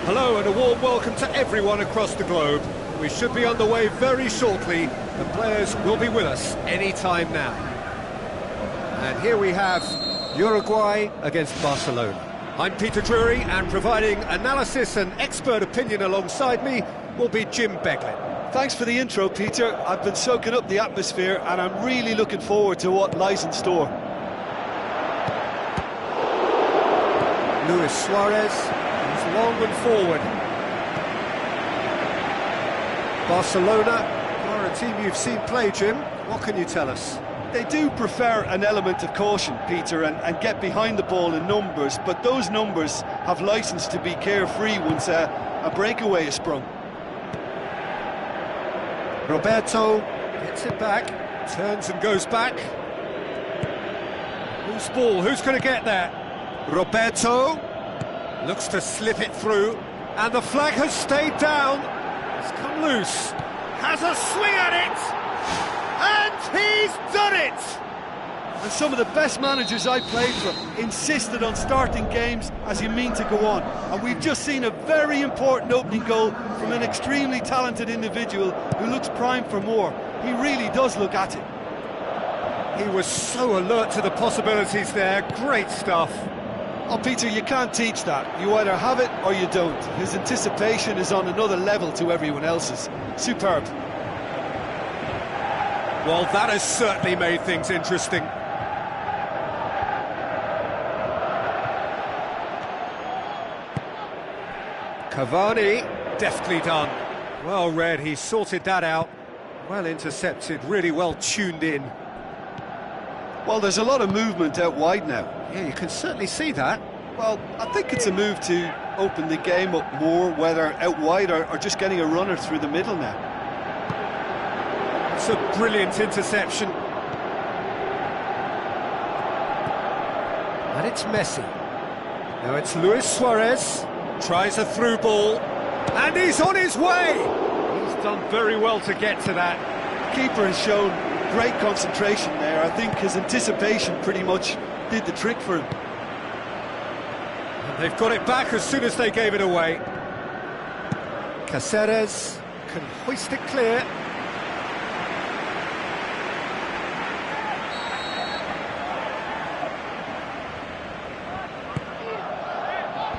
Hello and a warm welcome to everyone across the globe. We should be on the way very shortly. The players will be with us any time now. And here we have Uruguay against Barcelona. I'm Peter Drury, and providing analysis and expert opinion alongside me will be Jim Beglin. Thanks for the intro, Peter. I've been soaking up the atmosphere and I'm really looking forward to what lies in store. Luis Suarez is long and forward. Barcelona are a team you've seen play, Jim. What can you tell us? They do prefer an element of caution, Peter, and get behind the ball in numbers, but those numbers have licence to be carefree once a breakaway is sprung. Roberto gets it back, turns and goes back. Who's ball? Who's going to get there? Roberto looks to slip it through, and the flag has stayed down. It's come loose. Has a swing at it, and he's done it! And some of the best managers I played for insisted on starting games as you mean to go on. And we've just seen a very important opening goal from an extremely talented individual who looks primed for more. He really does look at it. He was so alert to the possibilities there. Great stuff. Oh, Peter, you can't teach that. You either have it or you don't. His anticipation is on another level to everyone else's. Superb. Well, that has certainly made things interesting. Cavani, deftly done. Well read, he sorted that out. Well intercepted, really well tuned in. Well, there's a lot of movement out wide now. Yeah, you can certainly see that. Well, I think it's a move to open the game up more, whether out wide or just getting a runner through the middle now. It's a brilliant interception. And it's Messi. Now it's Luis Suarez. Tries a through ball. And he's on his way! He's done very well to get to that. Keeper has shown great concentration there. I think his anticipation pretty much did the trick for him. And they've got it back as soon as they gave it away. Cáceres can hoist it clear.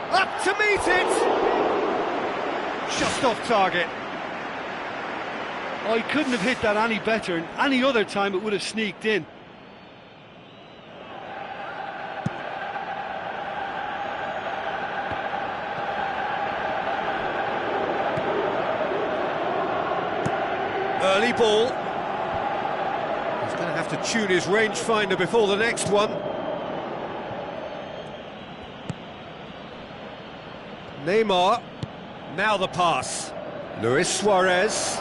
Up to meet it! Just off target. Oh, he couldn't have hit that any better, and any other time it would have sneaked in. Early ball. He's going to have to tune his rangefinder before the next one. Neymar. Now the pass. Luis Suarez.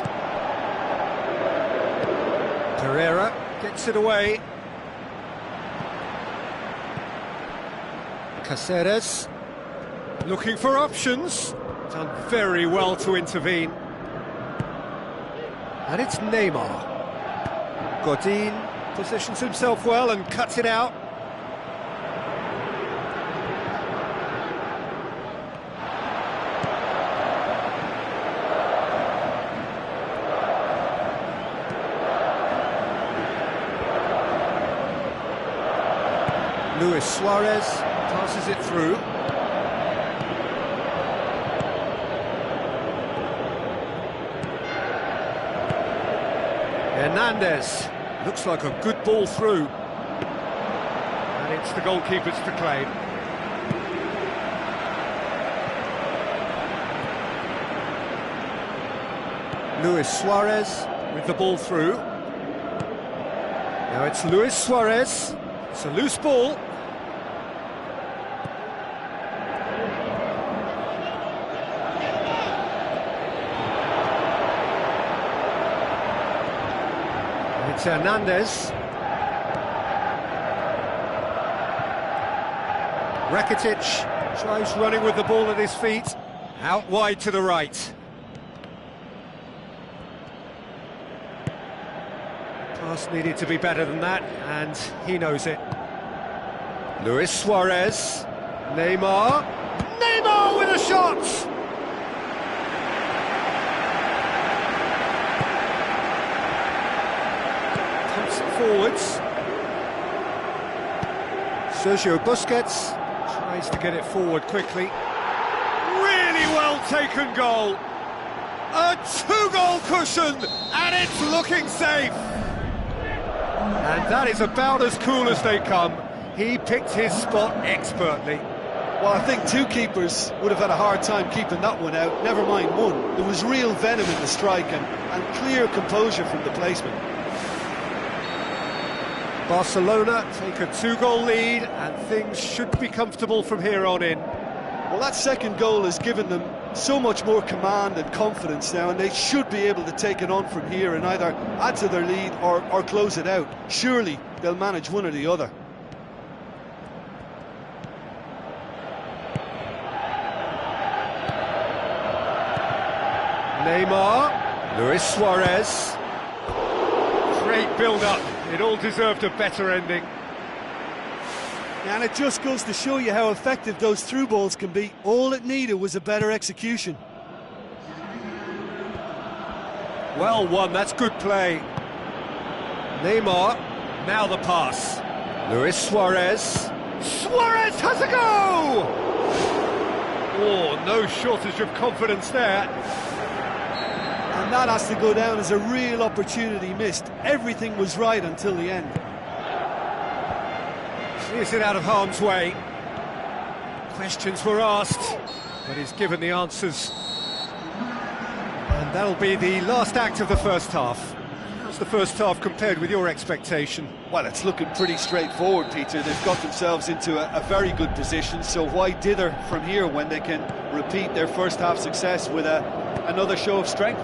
Pereira gets it away. Cáceres looking for options. Done very well to intervene. And it's Neymar. Godin positions himself well and cuts it out. Luis Suarez passes it through. Hernandez, looks like a good ball through. And it's the goalkeeper's to claim. Luis Suarez with the ball through. Now it's Luis Suarez. It's a loose ball. It's Hernandez. Rakitic tries running with the ball at his feet. Out wide to the right. Pass needed to be better than that, and he knows it. Luis Suarez. Neymar. Neymar with a shot! Forwards. Sergio Busquets tries to get it forward quickly. Really well taken goal. A two-goal cushion, and it's looking safe. And that is about as cool as they come. He picked his spot expertly. Well, I think two keepers would have had a hard time keeping that one out, never mind one. There was real venom in the strike and clear composure from the placement. Barcelona take a two-goal lead, and things should be comfortable from here on in. Well, that second goal has given them so much more command and confidence now, and they should be able to take it on from here and either add to their lead or close it out. Surely they'll manage one or the other. Neymar, Luis Suarez. Great build-up. It all deserved a better ending. And it just goes to show you how effective those through balls can be. All it needed was a better execution. Well won, that's good play. Neymar, now the pass. Luis Suarez. Suarez has a go! Oh, no shortage of confidence there. And that has to go down as a real opportunity missed. Everything was right until the end. Is it out of harm's way? Questions were asked, but he's given the answers. And that'll be the last act of the first half. How's the first half compared with your expectation? Well, it's looking pretty straightforward, Peter. They've got themselves into a very good position, so why dither from here when they can repeat their first half success with another show of strength?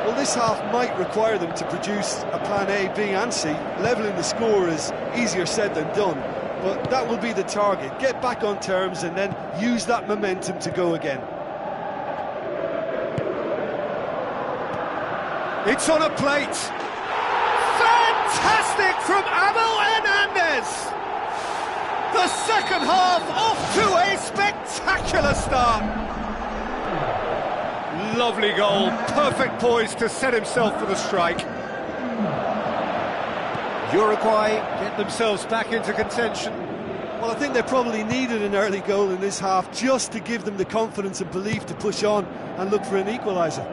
Well, this half might require them to produce a plan A, B and C. Levelling the score is easier said than done, but that will be the target. Get back on terms and then use that momentum to go again. It's on a plate. Fantastic from Abel Hernandez. The second half off to a spectacular start. Lovely goal, perfect poise to set himself for the strike. Uruguay get themselves back into contention. Well, I think they probably needed an early goal in this half just to give them the confidence and belief to push on and look for an equaliser.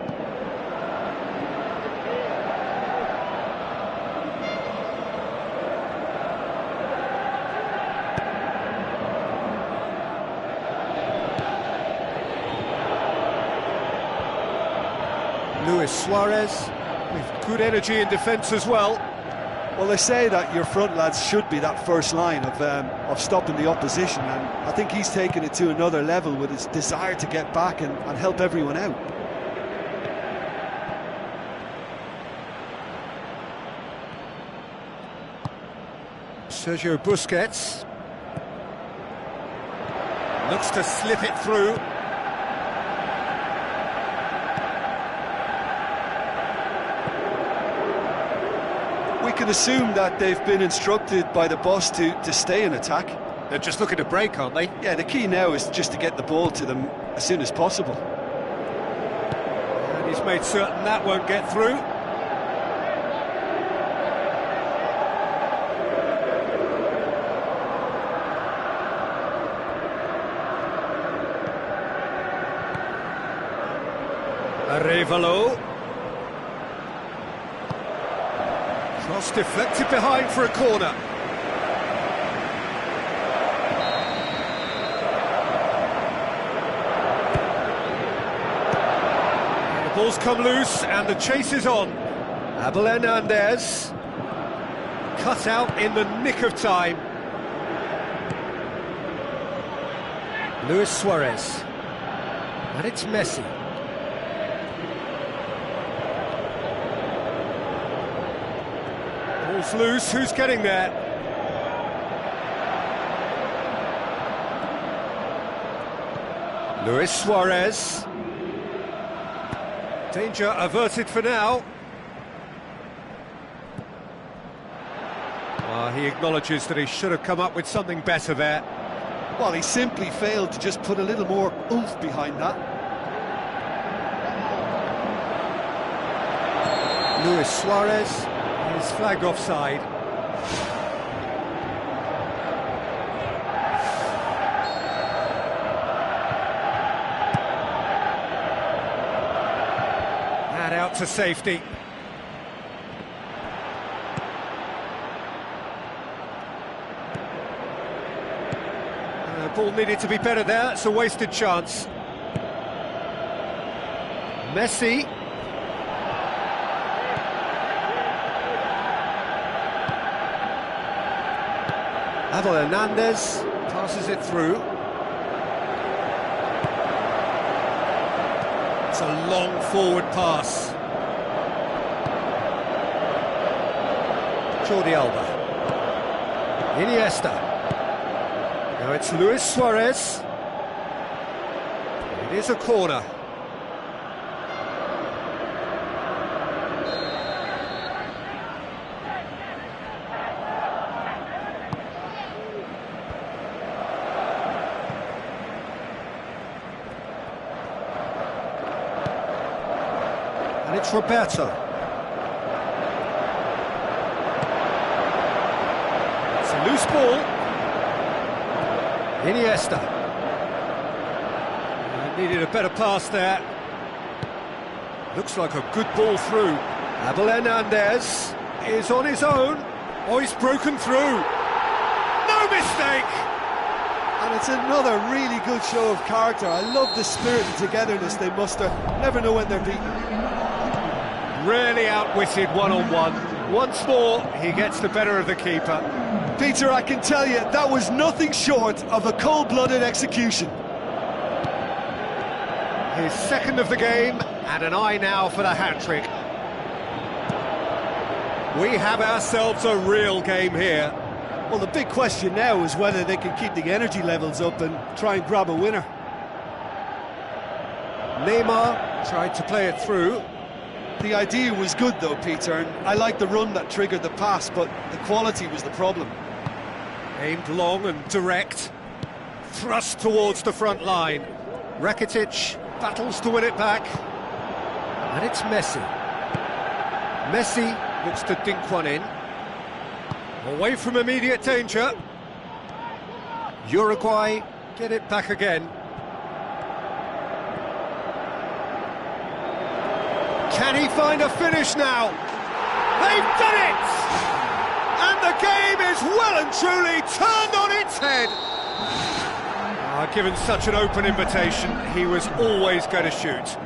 Luis Suarez with good energy in defence as well. Well, they say that your front lads should be that first line of stopping the opposition, and I think he's taken it to another level with his desire to get back and help everyone out. Sergio Busquets looks to slip it through. We can assume that they've been instructed by the boss to stay in attack. They're just looking to break, aren't they? Yeah, the key now is just to get the ball to them as soon as possible. And he's made certain that won't get through. Arevalo. Cross deflected behind for a corner. And the ball's come loose and the chase is on. Abel Hernandez cut out in the nick of time. Luis Suarez. And it's Messi. Ball's loose, who's getting there? Luis Suarez. Danger averted for now. He acknowledges that he should have come up with something better there. Well, he simply failed to just put a little more oomph behind that. Luis Suarez is flagged offside. And out to safety. The ball needed to be better there, it's a wasted chance. Messi. Abel Hernandez passes it through. It's a long forward pass. Jordi Alba. Iniesta. Now it's Luis Suarez. It is a corner. And it's Roberto. It's a loose ball. Iniesta. Needed a better pass there. Looks like a good ball through. Abel Hernandez is on his own. Oh, he's broken through. No mistake! And it's another really good show of character. I love the spirit and togetherness they muster. Never know when they're beaten. Really outwitted one-on-one. Once more, he gets the better of the keeper. Peter, I can tell you, that was nothing short of a cold-blooded execution. His second of the game, and an eye now for the hat-trick. We have ourselves a real game here. Well, the big question now is whether they can keep the energy levels up and try and grab a winner. Neymar tried to play it through. The idea was good though, Peter, and I like the run that triggered the pass, but the quality was the problem. Aimed long and direct. Thrust towards the front line. Rakitic battles to win it back. And it's Messi. Messi looks to dink one in. Away from immediate danger. Uruguay get it back again. Can he find a finish now? They've done it! And the game is well and truly turned on its head. Given such an open invitation, he was always going to shoot.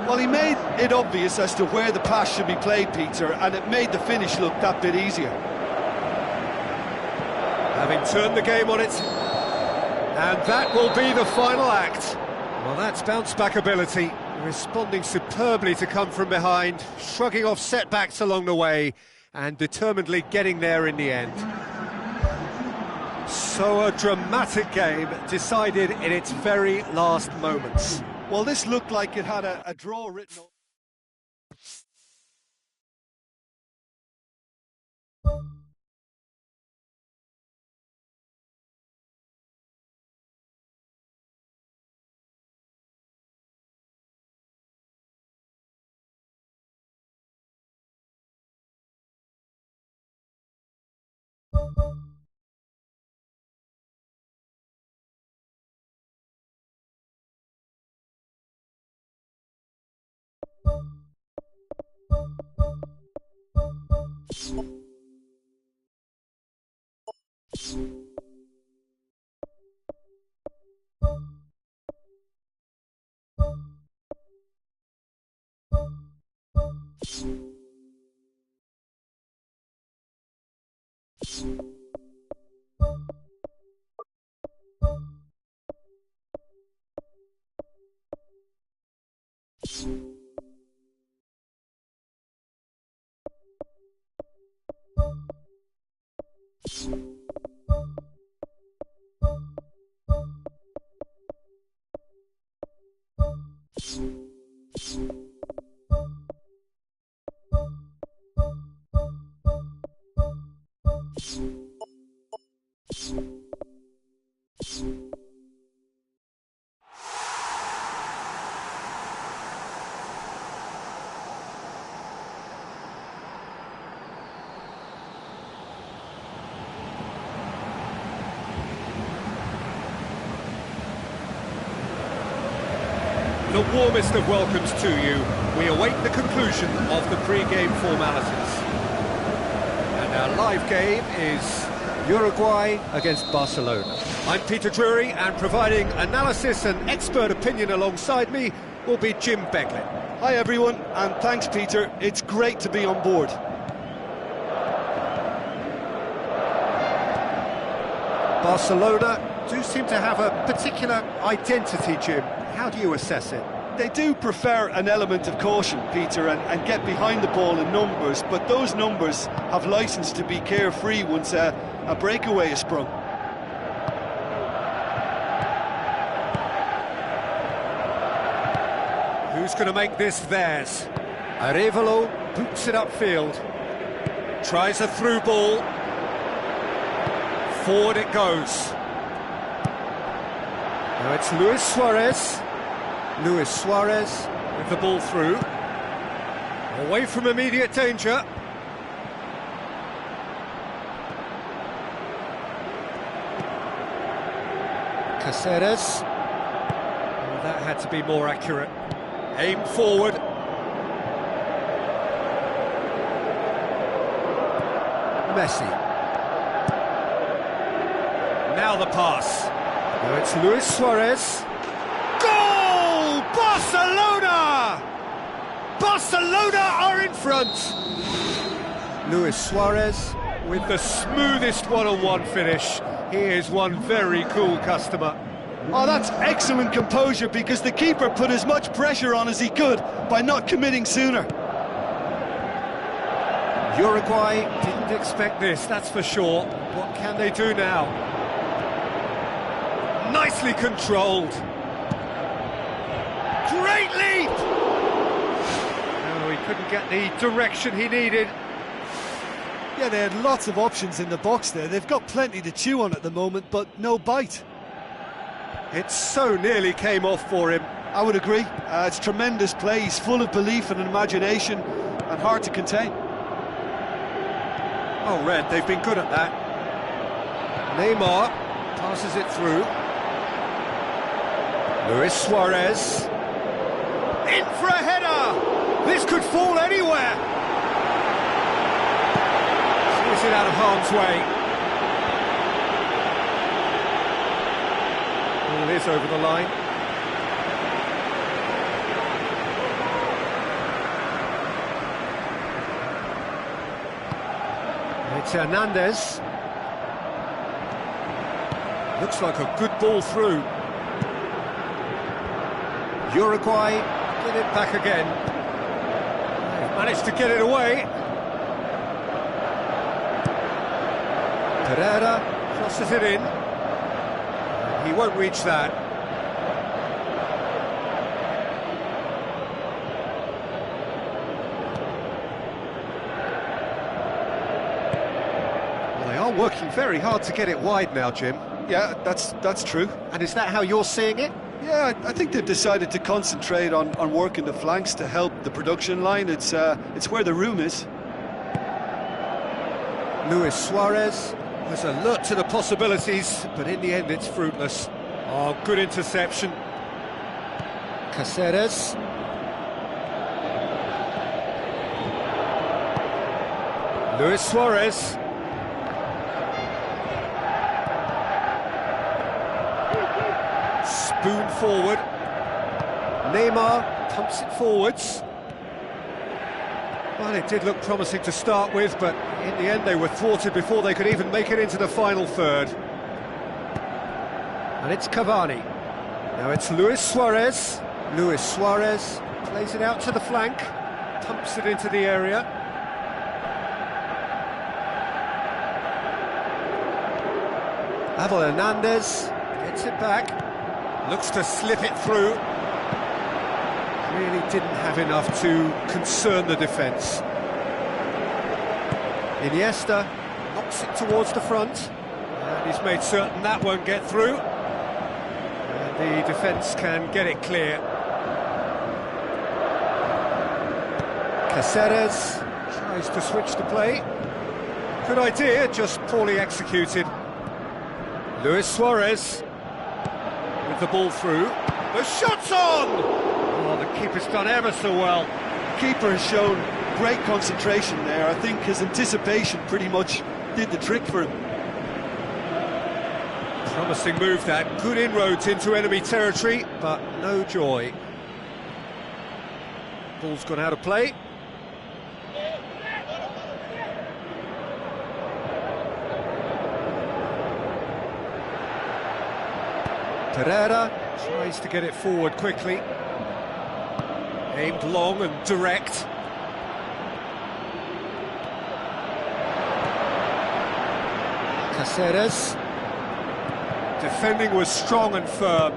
Well, he made it obvious as to where the pass should be played, Peter, and it made the finish look that bit easier. Having turned the game on its... And that will be the final act. Well, that's bounce-back ability, responding superbly to come from behind, shrugging off setbacks along the way, and determinedly getting there in the end. So a dramatic game decided in its very last moments. Well, this looked like it had a draw written on. The warmest of welcomes to you. We await the conclusion of the pre-game formalities. And our live game is Uruguay against Barcelona. I'm Peter Drury, and providing analysis and expert opinion alongside me will be Jim Beglin. Hi everyone, and thanks Peter, it's great to be on board. Barcelona do seem to have a particular identity, Jim. How do you assess it? They do prefer an element of caution, Peter, and get behind the ball in numbers, but those numbers have licence to be carefree once a breakaway is sprung. Who's going to make this theirs? Arevalo boots it upfield. Tries a through ball. Forward it goes. Now it's Luis Suarez. Luis Suarez with the ball through. Away from immediate danger. Caceres. Oh, that had to be more accurate. Aim forward. Messi. Now the pass. Now it's Luis Suarez. Goal! Barcelona! Barcelona are in front. Luis Suarez with the smoothest one-on-one finish. He is one very cool customer. Oh, that's excellent composure, because the keeper put as much pressure on as he could by not committing sooner. Uruguay didn't expect this, that's for sure. What can they do now? Nicely controlled. Great leap! No, he couldn't get the direction he needed. Yeah, they had lots of options in the box there. They've got plenty to chew on at the moment, but no bite. It so nearly came off for him. I would agree. It's tremendous play. He's full of belief and imagination and hard to contain. Oh, Red, they've been good at that. Neymar passes it through. Luis Suarez. In for a header! This could fall anywhere! Sees it out of harm's way. Ball is over the line. It's Hernandez. Looks like a good ball through. Uruguay get it back again. They've managed to get it away. Pereira crosses it in. He won't reach that. Well, they are working very hard to get it wide now, Jim. Yeah, that's true. And is that how you're seeing it? Yeah, I think they've decided to concentrate on working the flanks to help the production line. It's where the room is. Luis Suarez was alert to the possibilities, but in the end it's fruitless. Oh, good interception. Cáceres. Luis Suarez. Spoon forward. Neymar pumps it forwards. Well, it did look promising to start with, but in the end they were thwarted before they could even make it into the final third. And it's Cavani. Now it's Luis Suarez. Luis Suarez plays it out to the flank, pumps it into the area. Abel Hernandez gets it back, looks to slip it through. Really didn't have enough to concern the defence. Iniesta knocks it towards the front, and he's made certain that won't get through. And the defence can get it clear. Cáceres tries to switch the play. Good idea, just poorly executed. Luis Suarez with the ball through. The shot's on! Oh, the keeper's done ever so well. The keeper has shown great concentration there. I think his anticipation pretty much did the trick for him. Promising move that. Good inroads into enemy territory, but no joy. Ball's gone out of play. Pereira tries to get it forward quickly. Aimed long and direct. Cáceres. Defending was strong and firm.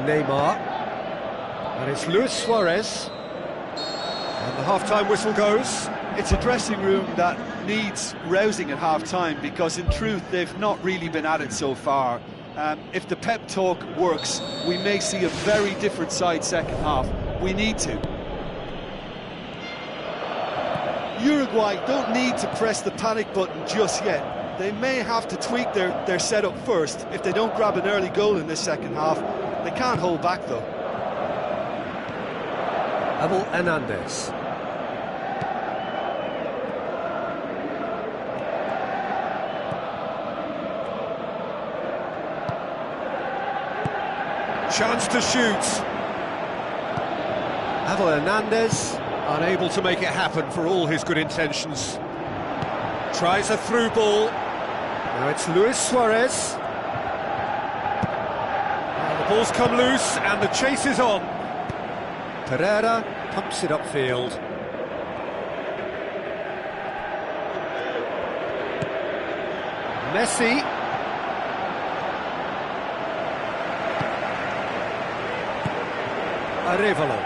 Neymar. And it's Luis Suarez. And the half-time whistle goes. It's a dressing room that needs rousing at half-time, because in truth they've not really been at it so far. If the pep talk works, we may see a very different side second half. We need to. Uruguay don't need to press the panic button just yet. They may have to tweak their setup first. If they don't grab an early goal in this second half, they can't hold back though. Abel Hernandez. Chance to shoot. Abel Hernandez unable to make it happen for all his good intentions. Tries a through ball. Now it's Luis Suarez. And the ball's come loose and the chase is on. Pereira pumps it upfield. Messi. Arevalo.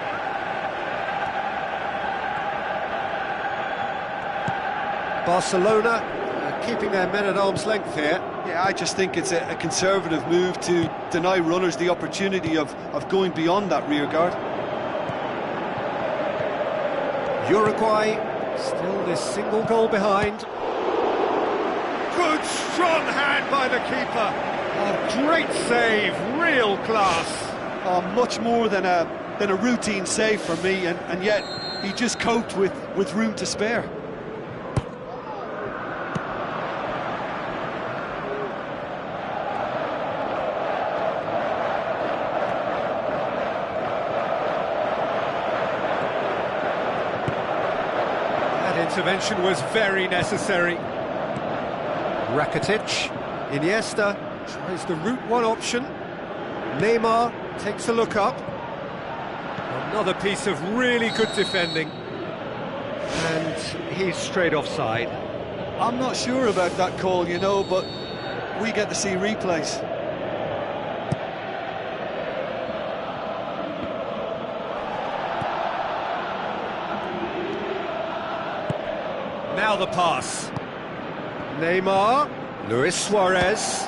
Barcelona keeping their men at arm's length here. Yeah, I just think it's a conservative move to deny runners the opportunity of going beyond that rear guard. Uruguay still this single goal behind. Good strong hand by the keeper. Oh, great save, real class. Oh, much more than a routine save for me, and yet he just coped with room to spare. Intervention was very necessary. Rakitic, Iniesta tries the route one option. Neymar takes a look up. Another piece of really good defending. And he's straight offside. I'm not sure about that call, you know, but we get to see replays. Now the pass. Neymar, Luis Suarez.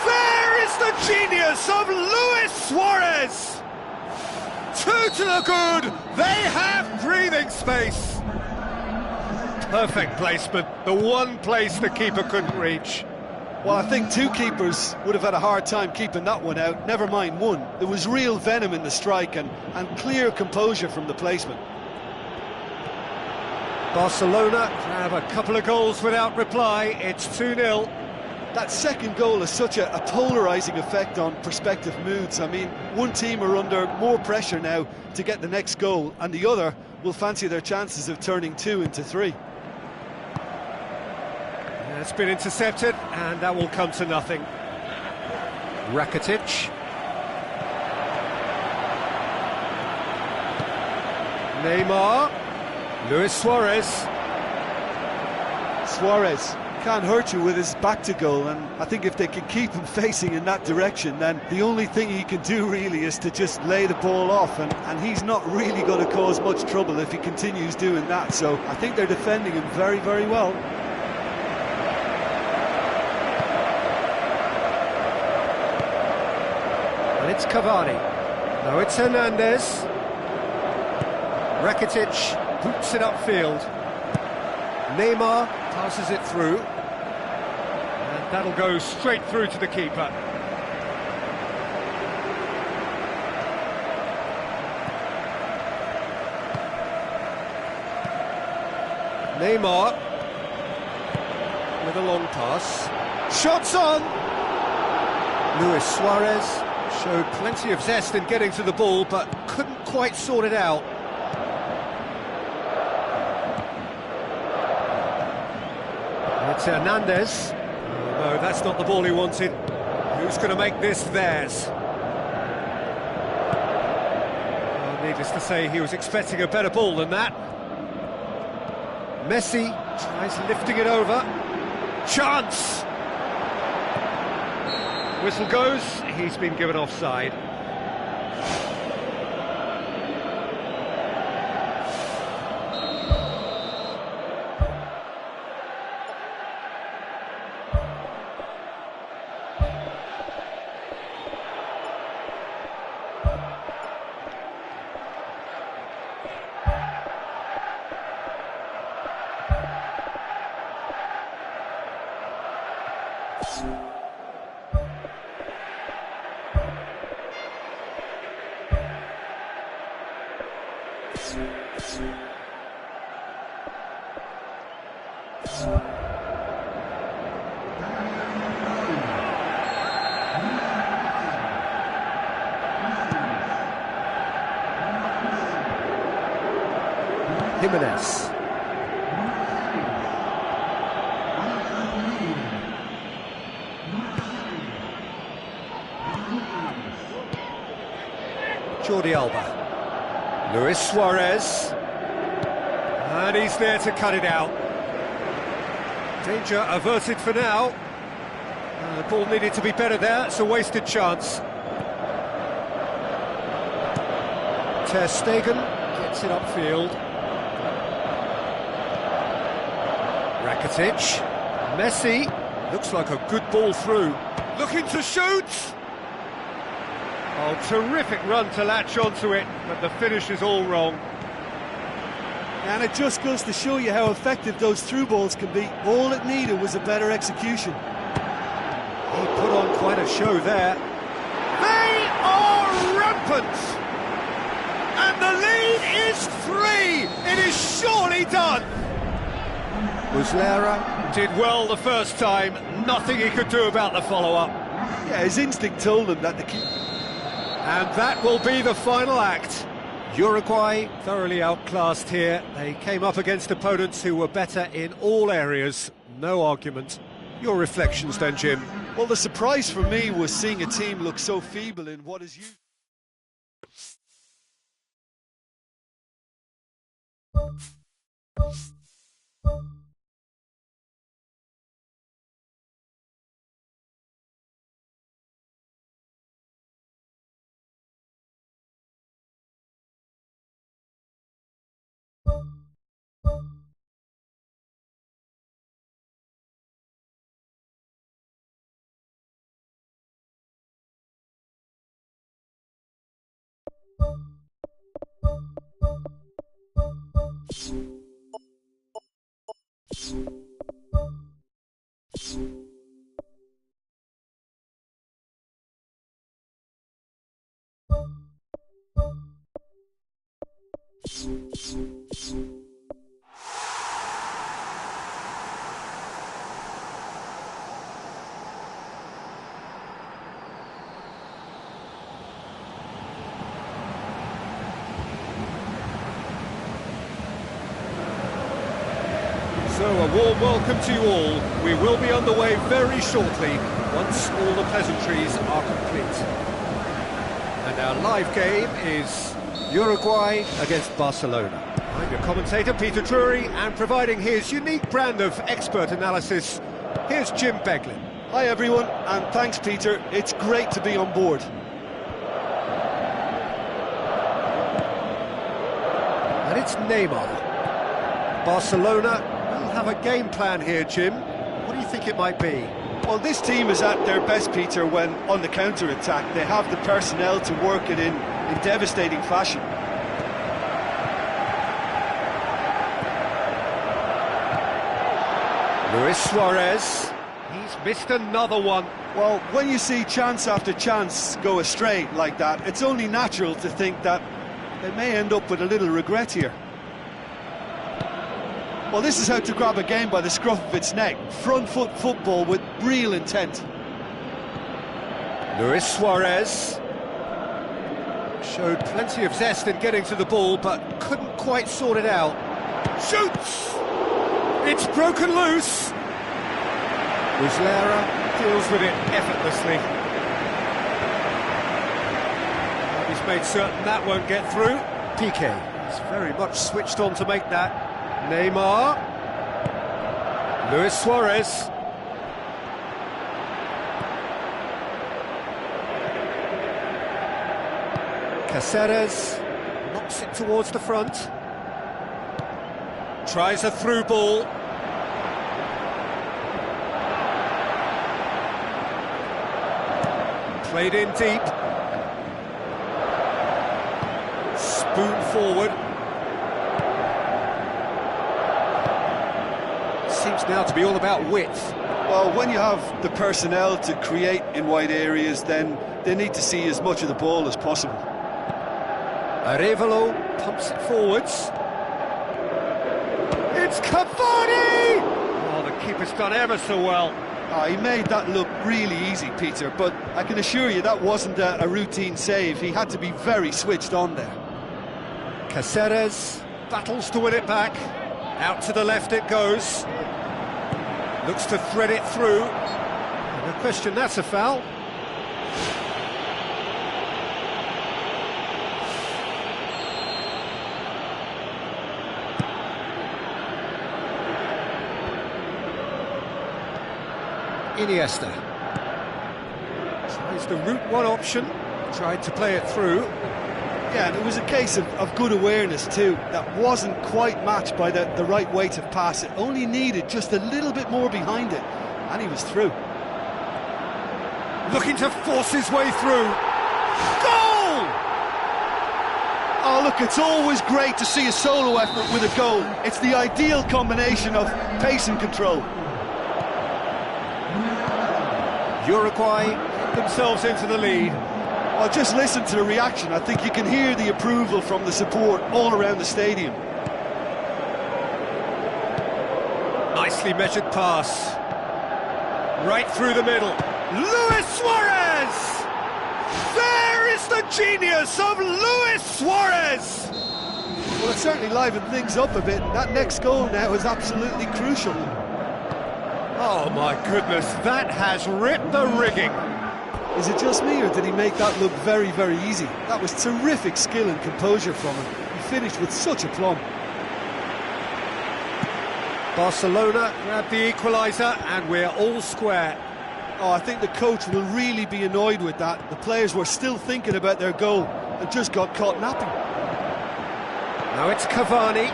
There is the genius of Luis Suarez! Two to the good, they have breathing space. Perfect placement, the one place the keeper couldn't reach. Well, I think two keepers would have had a hard time keeping that one out, never mind one. There was real venom in the strike and clear composure from the placement. Barcelona have a couple of goals without reply. It's 2-0. That second goal has such a polarising effect on prospective moods. I mean, one team are under more pressure now to get the next goal, and the other will fancy their chances of turning 2 into 3. It's been intercepted, and that will come to nothing. Rakitic. Neymar. Luis Suarez. Suarez can't hurt you with his back to goal, and I think if they can keep him facing in that direction, then the only thing he can do really is to just lay the ball off, and he's not really going to cause much trouble if he continues doing that. So I think they're defending him very, very well. And it's Cavani. No, it's Hernandez. Rakitic boots it upfield. Neymar passes it through. And that'll go straight through to the keeper. Neymar with a long pass. Shots on! Luis Suarez showed plenty of zest in getting to the ball, but couldn't quite sort it out. It's Hernandez. Oh, no, that's not the ball he wanted. Who's going to make this theirs? Well, needless to say, he was expecting a better ball than that. Messi tries lifting it over. Chance! Whistle goes, he's been given offside. Jimenez. Jordi Alba. Luis Suarez. And he's there to cut it out. Danger averted for now. The ball needed to be better there, it's a wasted chance. Ter Stegen gets it upfield. Rakitic, Messi, looks like a good ball through. Looking to shoot! Oh, terrific run to latch onto it, but the finish is all wrong. And it just goes to show you how effective those through balls can be. All it needed was a better execution. He put on quite a show there. They are rampant! And the lead is 3! It is surely done! Muslera did well the first time, nothing he could do about the follow-up. Yeah, his instinct told him that the keeper... And that will be the final act. Uruguay thoroughly outclassed here. They came up against opponents who were better in all areas, no argument. Your reflections then, Jim? Well, the surprise for me was seeing a team look so feeble in what is usually... So a warm welcome to you all. We will be underway very shortly, once all the pleasantries are complete. And our live game is Uruguay against Barcelona. I'm your commentator, Peter Drury, and providing his unique brand of expert analysis, here's Jim Beglin. Hi everyone, and thanks Peter, it's great to be on board. And it's Neymar. Barcelona will have a game plan here, Jim. What do you think it might be? Well, this team is at their best, Peter, when on the counter-attack. They have the personnel to work it in devastating fashion. Luis Suarez, he's missed another one. Well, when you see chance after chance go astray like that, it's only natural to think that they may end up with a little regret here. Well, this is how to grab a game by the scruff of its neck. Front foot football with real intent. Luis Suarez showed plenty of zest in getting to the ball, but couldn't quite sort it out. Shoots! It's broken loose! Muslera deals with it effortlessly. He's made certain that won't get through. Piqué is very much switched on to make that. Neymar, Luis Suarez, Caceres knocks it towards the front, tries a through ball, played in deep, spoon forward. Seems now to be all about width. Well, when you have the personnel to create in wide areas, then they need to see as much of the ball as possible. Arevalo pumps it forwards. It's Cavani! Oh, the keeper's done ever so well. He made that look really easy, Peter, but I can assure you that wasn't a routine save. He had to be very switched on there. Caceres battles to win it back. Out to the left it goes. Looks to thread it through. No question, that's a foul. Iniesta. is the route one option. Tried to play it through. Yeah, and it was a case of good awareness too. That wasn't quite matched by the right weight of pass. It only needed just a little bit more behind it, and he was through. Looking to force his way through. Goal! Oh, look, it's always great to see a solo effort with a goal. It's the ideal combination of pace and control. Uruguay get themselves into the lead. Well, just listen to the reaction. I think you can hear the approval from the support all around the stadium. Nicely measured pass. Right through the middle. Luis Suarez! There is the genius of Luis Suarez! Well, it certainly livened things up a bit. That next goal now is absolutely crucial. Oh my goodness, that has ripped the rigging. Is it just me, or did he make that look very, very easy? That was terrific skill and composure from him. He finished with such aplomb. Barcelona grabbed the equaliser and we're all square. Oh, I think the coach will really be annoyed with that. The players were still thinking about their goal and just got caught napping. Now it's Cavani.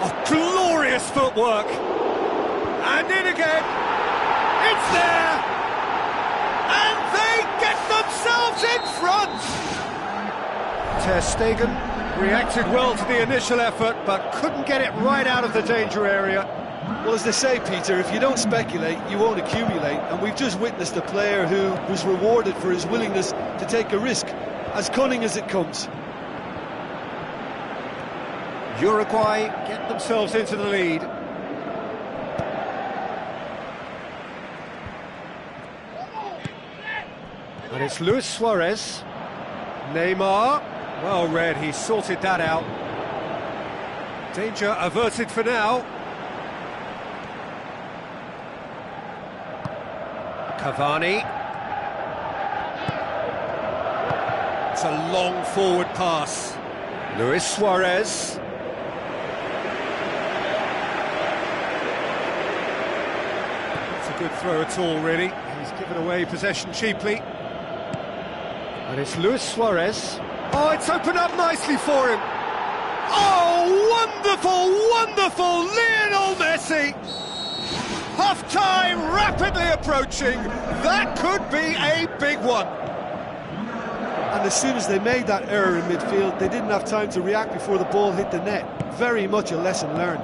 Oh, glorious footwork. And in again. It's there. And they get themselves in front. Ter Stegen reacted well to the initial effort, but couldn't get it right out of the danger area. Well, as they say, Peter, if you don't speculate, you won't accumulate. And we've just witnessed a player who was rewarded for his willingness to take a risk, as cunning as it comes. Uruguay get themselves into the lead. And it's Luis Suarez. Neymar. Well read, he sorted that out. Danger averted for now. Cavani. It's a long forward pass. Luis Suarez. It's a good throw at all, really. He's given away possession cheaply. And it's Luis Suarez. Oh, it's opened up nicely for him. Oh, wonderful, wonderful Lionel Messi. Half-time rapidly approaching. That could be a big one. And as soon as they made that error in midfield, they didn't have time to react before the ball hit the net. Very much a lesson learned.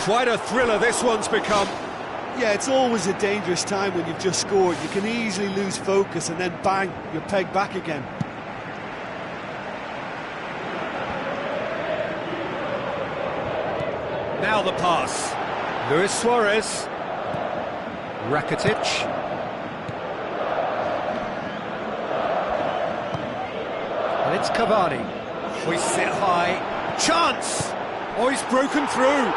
Quite a thriller this one's become. Yeah, it's always a dangerous time when you've just scored. You can easily lose focus and then bang, you're pegged back again. Now the pass. Luis Suarez. Rakitic. And it's Cavani. Hoists it high. Chance! Oh, he's broken through.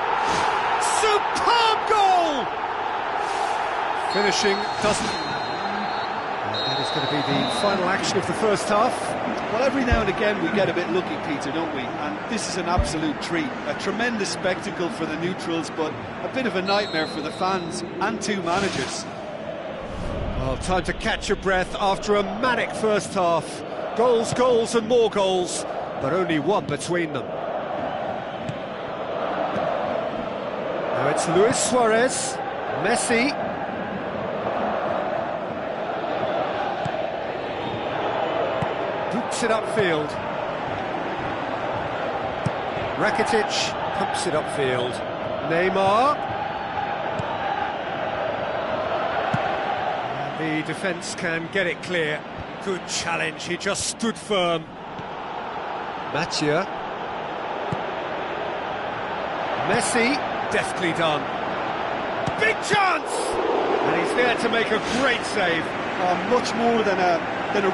Superb goal! Finishing doesn't... And that is going to be the final action of the first half. Well, every now and again we get a bit lucky, Peter, don't we? And this is an absolute treat. A tremendous spectacle for the neutrals, but a bit of a nightmare for the fans and two managers. Well, time to catch your breath after a manic first half. Goals, goals and more goals, but only one between them. Now it's Luis Suarez, Messi. Boots it upfield. Rakitic pumps it upfield. Neymar. The defence can get it clear. Good challenge, he just stood firm. Mathieu. Messi, deftly done. Big chance! And he's there to make a great save. Much more than a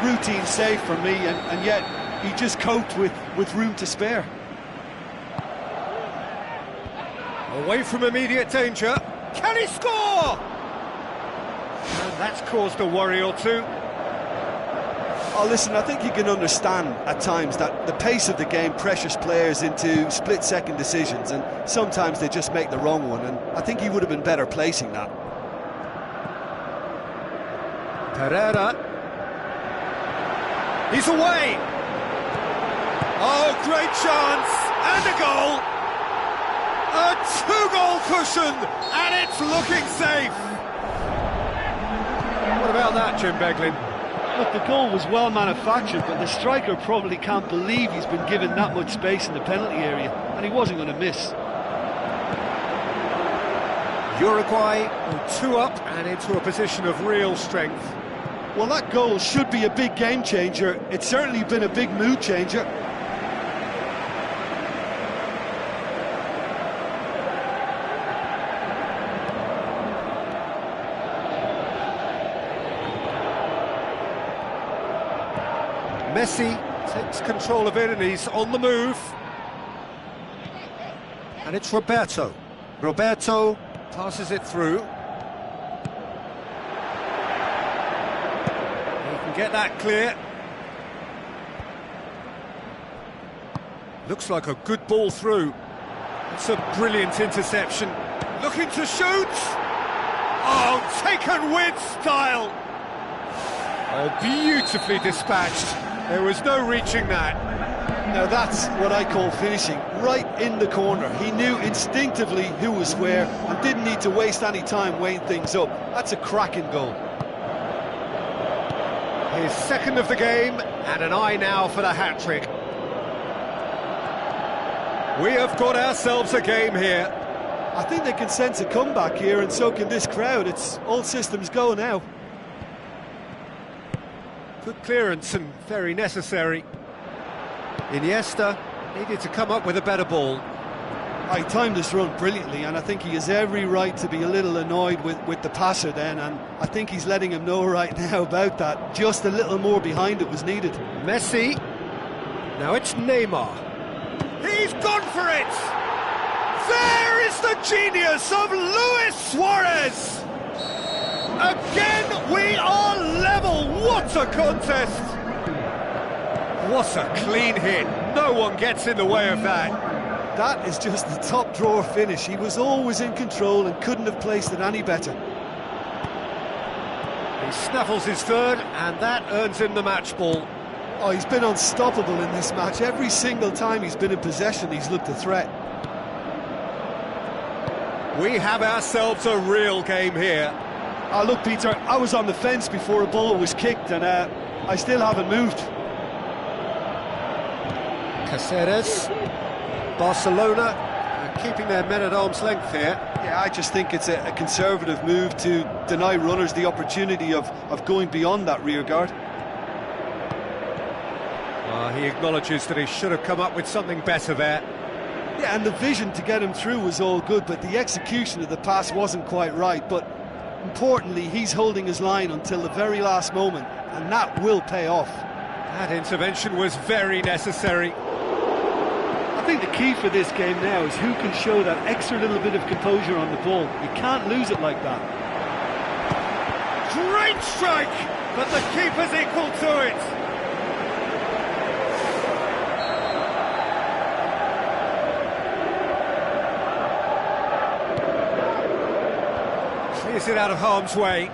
routine save for me, and yet he just coped with room to spare. Away from immediate danger. Can he score? And that's caused a worry or two. Oh, listen, I think you can understand at times that the pace of the game pressures players into split-second decisions, and sometimes they just make the wrong one, and I think he would have been better placing that. Herrera. He's away! Oh, great chance! And a goal! A two-goal cushion! And it's looking safe! What about that, Jim Beglin? Look, the goal was well manufactured, but the striker probably can't believe he's been given that much space in the penalty area, and he wasn't going to miss. Uruguay go 2 up and into a position of real strength. Well, that goal should be a big game changer. It's certainly been a big mood changer. Messi takes control of it and he's on the move. And it's Roberto. Roberto passes it through. He can get that clear. Looks like a good ball through. It's a brilliant interception. Looking to shoot! Oh, taken with style! Oh, beautifully dispatched. There was no reaching that. Now that's what I call finishing, right in the corner. He knew instinctively who was where and didn't need to waste any time weighing things up. That's a cracking goal. His second of the game, and an eye now for the hat-trick. We have got ourselves a game here. I think they can sense a comeback here, and so can this crowd. It's all systems go now. Good clearance and very necessary. Iniesta needed to come up with a better ball. He timed this run brilliantly, and I think he has every right to be a little annoyed with the passer then, and I think he's letting him know right now about that. Just a little more behind it was needed. Messi. Now it's Neymar. He's gone for it! There is the genius of Luis Suarez! Again, we are level. What a contest! What a clean hit. No one gets in the way of that. That is just the top drawer finish. He was always in control and couldn't have placed it any better. He snaffles his third, and that earns him the match ball. Oh, he's been unstoppable in this match. Every single time he's been in possession, he's looked a threat. We have ourselves a real game here. Oh, look, Peter, I was on the fence before a ball was kicked, and I still haven't moved. Caceres, Barcelona, keeping their men at arm's length here. Yeah, I just think it's a conservative move to deny runners the opportunity of going beyond that rear guard. He acknowledges that he should have come up with something better there. Yeah, and the vision to get him through was all good, but the execution of the pass wasn't quite right. But importantly, he's holding his line until the very last moment, and that will pay off. That intervention was very necessary. I think the key for this game now is who can show that extra little bit of composure on the ball. You can't lose it like that. Great strike, but the keeper's equal to it. Clears it out of harm's way.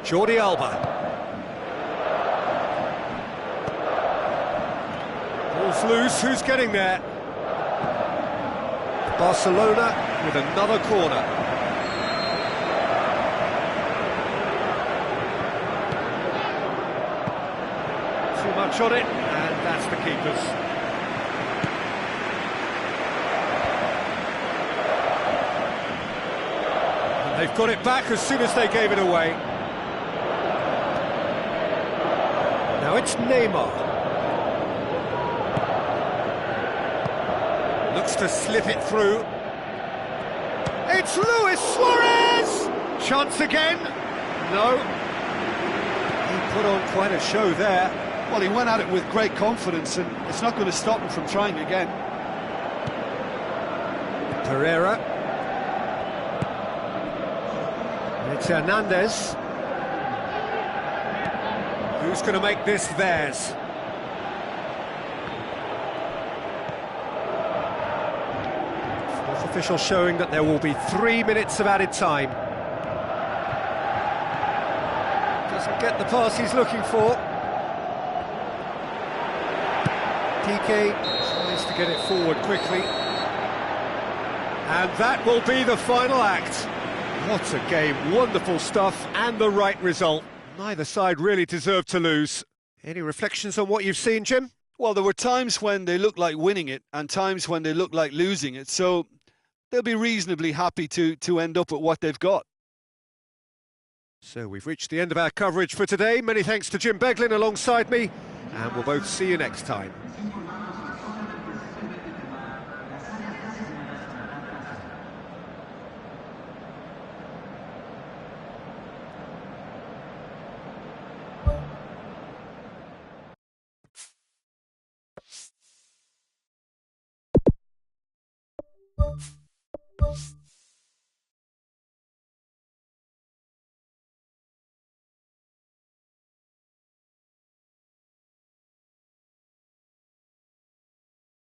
Jordi Alba. Ball's loose, who's getting there? Barcelona with another corner. Too much on it, and that's the keeper's. And they've got it back as soon as they gave it away. Now it's Neymar. Looks to slip it through. It's Luis Suarez! Chance again. No. He put on quite a show there. Well, he went at it with great confidence, and it's not going to stop him from trying again. Pereira. And it's Hernandez. Who's going to make this theirs? Fourth official showing that there will be 3 minutes of added time. get the pass he's looking for. PK tries to get it forward quickly. And that will be the final act. What a game, wonderful stuff, and the right result. Neither side really deserved to lose. Any reflections on what you've seen, Jim? Well, there were times when they looked like winning it and times when they looked like losing it, so they'll be reasonably happy to end up with what they've got. So we've reached the end of our coverage for today. Many thanks to Jim Beglin alongside me, and we'll both see you next time. You